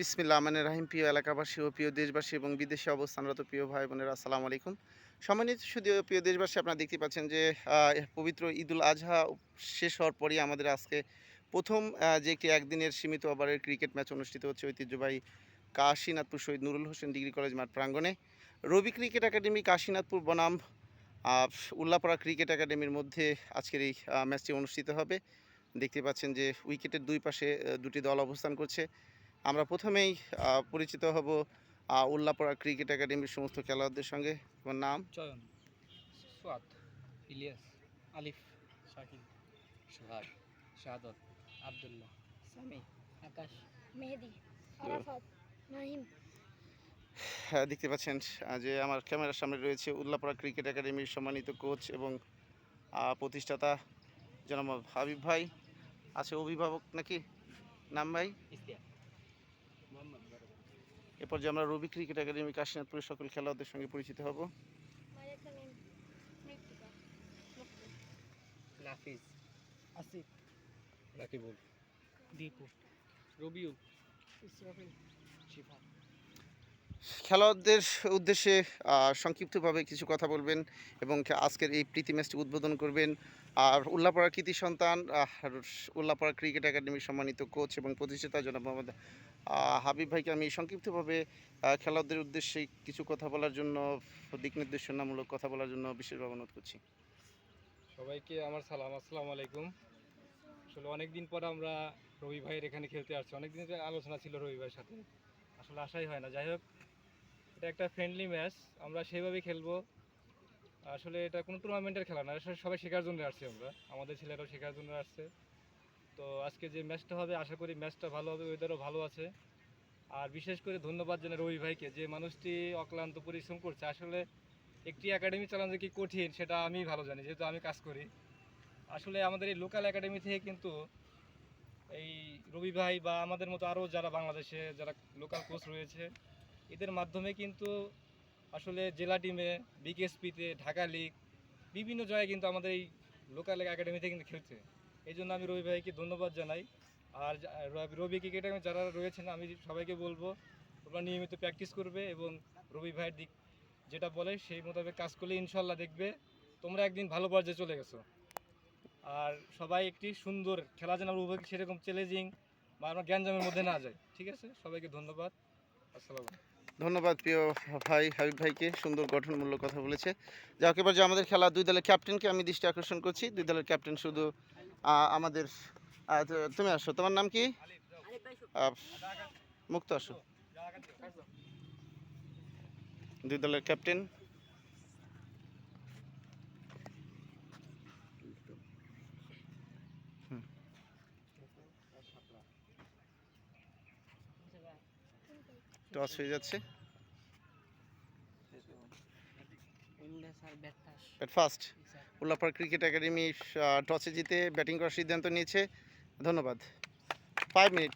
বিসমিল্লাহ রহমানির রহিম। প্রিয় এলাকাবাসী ও প্রিয় দেশবাসী এবং বিদেশে অবস্থানরত প্রিয় ভাই বোনেরা, আসসালামু আলাইকুম। সম্মানিত সুধী প্রিয় দেশবাসী, আপনারা দেখতে পাচ্ছেন যে পবিত্র ঈদুল আজহা শেষ হওয়ার পরই আমাদের আজকে প্রথম যে একটি একদিনের সীমিত ওভারের ক্রিকেট ম্যাচ অনুষ্ঠিত হচ্ছে ঐতিহ্যবাহী কাশীনাথপুর শহীদ নুরুল হোসেন ডিগ্রি কলেজ মাঠ প্রাঙ্গণে। রবি ক্রিকেট একাডেমি কাশীনাথপুর বনাম উল্লাপাড়া ক্রিকেট একাডেমির মধ্যে আজকের এই ম্যাচটি অনুষ্ঠিত হবে। দেখতে পাচ্ছেন যে উইকেটের দুই পাশে দুটি দল অবস্থান করছে। আমরা প্রথমেই পরিচিত হব উল্লাপাড়া ক্রিকেট একাডেমির সমস্ত খেলোয়াড়দের সঙ্গে। তোমার নাম? চয়ন, সোয়াদ, ইলিয়াস, আলিফ, শাকিল, সোহাগ, শাহাদত, আব্দুল্লাহ, সামি, আকাশ, মেহেদি, আরাফাত, নাহিম। হ্যাঁ, দেখতে পাচ্ছেন যে আমার ক্যামেরার সামনে রয়েছে উল্লাপাড়া ক্রিকেট একাডেমির সম্মানিত কোচ এবং প্রতিষ্ঠাতা জনাব হাবিব ভাই। আছে অভিভাবক নাকি নাম ভাই? ইস্তিয়া, এরপর যে আমরা রবি ক্রিকেট একাডেমি কাশীনাথপুরের সকল খেলোয়াড়দের সঙ্গে পরিচিত হব। নাফিজ, আসিফ, রাকিবুল, দীপু, রবিউল, ইসরাফিল, শিফা। খেলোয়াড়দের উদ্দেশ্যে সংক্ষিপ্তভাবে কিছু কথা বলবেন এবং আজকের এই প্রীতি ম্যাচটি উদ্বোধন করবেন। আর উল্লাপাড়ার কৃতি সন্তান উল্লাপাড়া ক্রিকেট একাডেমির সম্মানিত কোচ এবং প্রতিষ্ঠাতা জনাব মোহাম্মদ হাবিব ভাইকে আমি সংক্ষিপ্তভাবে খেলোয়াড়দের উদ্দেশ্যে কিছু কথা বলার জন্য, দিক নির্দেশনামূলক কথা বলার জন্য বিশেষভাবে অনুরোধ করছি। সবাইকে আমার সালাম, আসসালামু আলাইকুম। আসলে অনেকদিন পর আমরা রবি ভাইয়ের এখানে খেলতে আসছি। অনেকদিন আলোচনা ছিল রবি ভাইয়ের সাথে, আসলে আশাই হয় না। যাই হোক, এটা একটা ফ্রেন্ডলি ম্যাচ, আমরা সেইভাবেই খেলবো। আসলে এটা কোনো টুর্নামেন্টের খেলা না, আসলে সবাই শেখার জন্য আসছি, আমাদের ছেলেরাও শেখার জন্য আসছে। তো আজকে যে ম্যাচটা হবে, আশা করি ম্যাচটা ভালো হবে, ওয়েদারও ভালো আছে। আর বিশেষ করে ধন্যবাদ জানাই রবি ভাইকে, যে মানুষটি অক্লান্ত পরিশ্রম করছে। আসলে একটি একাডেমি চালানো যে কি কঠিন সেটা আমি ভালো জানি, যেহেতু আমি কাজ করি। আসলে আমাদের এই লোকাল একাডেমি থেকে কিন্তু এই রবি ভাই বা আমাদের মতো আরও যারা বাংলাদেশে যারা লোকাল কোচ রয়েছে, এদের মাধ্যমে কিন্তু আসলে জেলা টিমে, বিকেএসপিতে, ঢাকা লিগ, বিভিন্ন জায়গায় কিন্তু আমাদের এই লোকাল একাডেমিতে কিন্তু খেলছে। এই জন্য আমি রবি ভাইকে ধন্যবাদ জানাই। আর রবি ক্রিকেট একাডেমি যারা রয়েছেন, আমি সবাইকে বলবো তোমরা নিয়মিত প্র্যাকটিস করবে এবং রবি ভাইয়ের দিক যেটা বলে সেই মোতাবেক কাজ করলে ইনশাল্লাহ দেখবে তোমরা একদিন ভালো পর্যায়ে চলে গেছো। আর সবাই একটি সুন্দর খেলা যেন রবি সেরকম চ্যালেঞ্জিং বা আমরা গ্যাঞ্জামের মধ্যে না যাই। ঠিক আছে, সবাইকে ধন্যবাদ, আসসালাম। ধন্যবাদ প্রিয় ভাই হাবিব ভাইকে, সুন্দর গঠনমূলক কথা বলেছে। যাক, এবার যে আমাদের খেলা দুই দলের ক্যাপ্টেনকে আমি দৃষ্টি আকর্ষণ করছি। দুই দলের ক্যাপ্টেন শুধু আমাদের তুমি আসো, তোমার নাম কি? মুক্ত আসো। দুই দলের ক্যাপ্টেন টস হয়ে যাচ্ছে। Bat first Ullapara cricket academy টসে জিতে ব্যাটিং করার সিদ্ধান্ত নিয়েছে। ধন্যবাদ। 5 মিনিট।